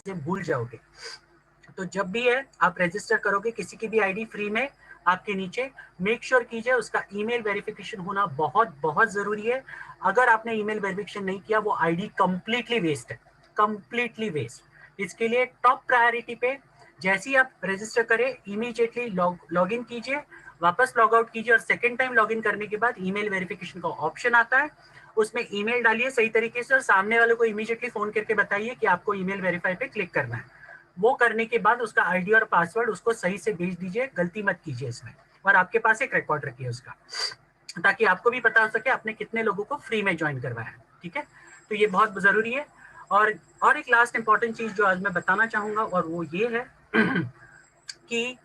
चीजें भूल जाओगे। तो जब भी है आप रजिस्टर करोगे किसी की भी आईडी फ्री में, आपके नीचे मेक श्योर कीजिए उसका ईमेल वेरिफिकेशन होना बहुत बहुत जरूरी है। अगर आपने ईमेल वेरिफिकेशन नहीं किया वो आईडी कंप्लीटली वेस्ट है, कंप्लीटली वेस्ट। इसके लिए टॉप प्रायोरिटी पे जैसे ही आप रजिस्टर करें इमीडिएटली लॉग इन कीजिए, वापस लॉग आउट कीजिए और सेकेंड टाइम लॉग इन करने के बाद ईमेल वेरिफिकेशन का ऑप्शन आता है, उसमें ईमेल डालिए सही तरीके से और सामने वाले को इमीडिएटली फोन करके बताइए कि आपको ईमेल वेरीफाई पे क्लिक करना है। वो करने के बाद उसका आईडी और पासवर्ड उसको सही से भेज दीजिए, गलती मत कीजिए इसमें, और आपके पास एक रिकॉर्ड रखिए उसका, ताकि आपको भी पता हो सके आपने कितने लोगों को फ्री में ज्वाइन करवाया है। ठीक है, तो ये बहुत जरूरी है। और एक लास्ट इंपॉर्टेंट चीज जो आज मैं बताना चाहूंगा और वो ये है कि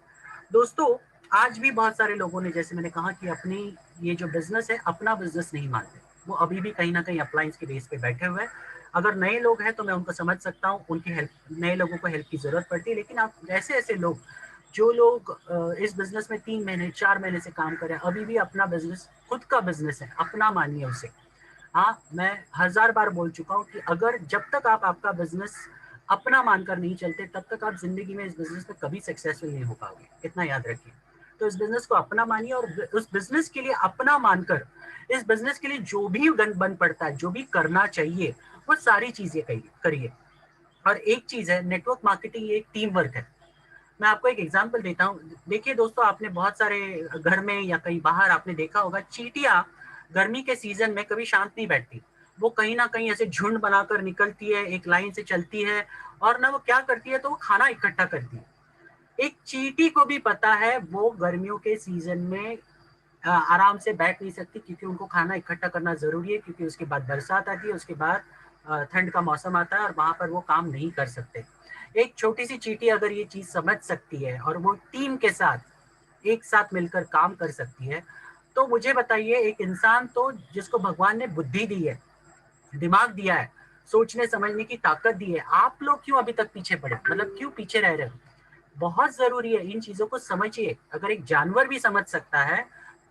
दोस्तों आज भी बहुत सारे लोगों ने, जैसे मैंने कहा कि अपनी ये जो बिजनेस है अपना बिजनेस नहीं मानते, वो अभी भी कहीं ना कहीं अप्लायंस के बेस पे बैठे हुए हैं। अगर नए लोग हैं तो मैं उनको समझ सकता हूँ, उनकी हेल्प, नए लोगों को हेल्प की जरूरत पड़ती है, लेकिन आप ऐसे ऐसे लोग जो लोग इस बिजनेस में 3 महीने 4 महीने से काम करें, अभी भी अपना बिजनेस, खुद का बिजनेस है, अपना मानिए उसे। हाँ, मैं 1000 बार बोल चुका हूँ कि अगर जब तक आप आपका बिजनेस अपना मानकर नहीं चलते तब तक आप जिंदगी में इस बिजनेस में कभी सक्सेसफुल नहीं हो पाओगे, इतना याद रखिए। तो इस बिजनेस को अपना मानिए और उस बिजनेस के लिए अपना मानकर इस बिजनेस के लिए जो भी बन पड़ता है, जो भी करना चाहिए वो सारी चीजें करिए। और एक चीज है, नेटवर्क मार्केटिंग एक टीम वर्क है। मैं आपको एक एग्जांपल देता हूँ। देखिए दोस्तों, आपने बहुत सारे घर में या कहीं बाहर आपने देखा होगा, चींटियां गर्मी के सीजन में कभी शांत नहीं बैठती, वो कहीं ना कहीं ऐसे झुंड बनाकर निकलती है, एक लाइन से चलती है, और ना वो क्या करती है तो वो खाना इकट्ठा करती है। एक चींटी को भी पता है वो गर्मियों के सीजन में आराम से बैठ नहीं सकती, क्योंकि उनको खाना इकट्ठा करना जरूरी है, क्योंकि उसके बाद बरसात आती है, उसके बाद ठंड का मौसम आता है और वहां पर वो काम नहीं कर सकते। एक छोटी सी चींटी अगर ये चीज समझ सकती है और वो टीम के साथ एक साथ मिलकर काम कर सकती है, तो मुझे बताइए एक इंसान तो जिसको भगवान ने बुद्धि दी है, दिमाग दिया है, सोचने समझने की ताकत दी है, आप लोग क्यों अभी तक पीछे पड़े, मतलब क्यों पीछे रह रहे हो? बहुत जरूरी है, इन चीजों को समझिए। अगर एक जानवर भी समझ सकता है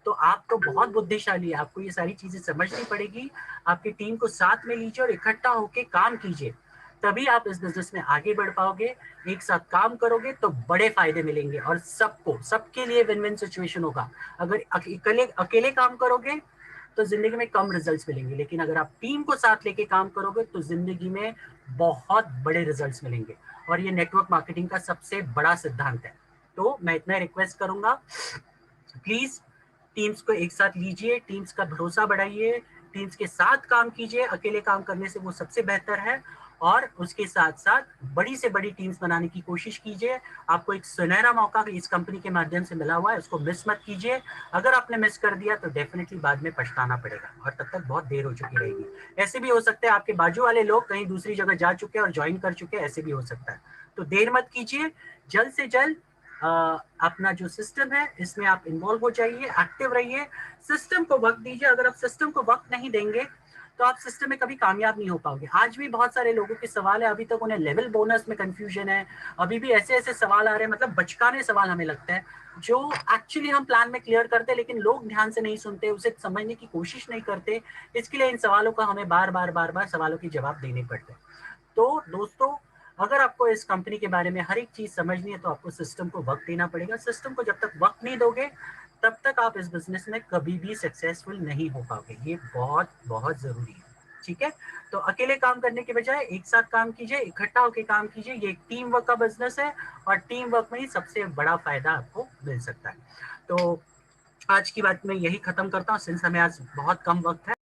तो आप तो बहुत बुद्धिशाली है, आपको ये सारी चीजें समझनी पड़ेगी। आपकी टीम को साथ में लीजिए और इकट्ठा होकर काम कीजिए, तभी आप इस बिजनेस में आगे बढ़ पाओगे। एक साथ काम करोगे तो बड़े फायदे मिलेंगे और सबको, सबके लिए विन विन सिचुएशन होगा। अगर अकेले अकेले काम करोगे तो जिंदगी में कम रिजल्ट्स मिलेंगे, लेकिन अगर आप टीम को साथ लेके काम करोगे तो जिंदगी में बहुत बड़े रिजल्ट्स मिलेंगे। और ये नेटवर्क मार्केटिंग का सबसे बड़ा सिद्धांत है। तो मैं इतना रिक्वेस्ट करूंगा, प्लीज टीम्स को एक साथ लीजिए, टीम्स का भरोसा बढ़ाइए, टीम्स के साथ काम कीजिए। अकेले काम करने से वो सबसे बेहतर है। और उसके साथ साथ बड़ी से बड़ी टीम्स बनाने की कोशिश कीजिए। आपको एक सुनहरा मौका इस कंपनी के माध्यम से मिला हुआ है, उसको मिस मत कीजिए। अगर आपने मिस कर दिया तो डेफिनेटली बाद में पछताना पड़ेगा और तब तक बहुत देर हो चुकी रहेगी। ऐसे भी हो सकता है आपके बाजू वाले लोग कहीं दूसरी जगह जा चुके हैं और ज्वाइन कर चुके हैं, ऐसे भी हो सकता है। तो देर मत कीजिए, जल्द से जल्द अपना जो सिस्टम है इसमें आप इन्वॉल्व हो जाइए, एक्टिव रहिए, सिस्टम को वक्त दीजिए। अगर आप सिस्टम को वक्त नहीं देंगे तो आप सिस्टम में कभी कामयाब नहीं हो पाओगे। आज भी बहुत सारे लोगों के सवाल है, अभी तक उन्हें लेवल बोनस में कंफ्यूजन है, अभी भी ऐसे ऐसे सवाल आ रहे हैं, मतलब बचकाने सवाल हमें लगता है, जो एक्चुअली हम प्लान में क्लियर करते हैं, लेकिन लोग ध्यान से नहीं सुनते, उसे समझने की कोशिश नहीं करते। इसके लिए इन सवालों का हमें बार बार सवालों के जवाब देने पड़ते हैं। तो दोस्तों, अगर आपको इस कंपनी के बारे में हर एक चीज समझनी है तो आपको सिस्टम को वक्त देना पड़ेगा। सिस्टम को जब तक वक्त नहीं दोगे तब तक आप इस बिजनेस में कभी भी सक्सेसफुल नहीं हो पाओगे। ये बहुत बहुत जरूरी है। ठीक है, तो अकेले काम करने के बजाय एक साथ काम कीजिए, इकट्ठा होकर काम कीजिए। ये टीम वर्क का बिजनेस है और टीम वर्क में ही सबसे बड़ा फायदा आपको मिल सकता है। तो आज की बात मैं यही खत्म करता हूँ, सिंस हमें आज बहुत कम वक्त है।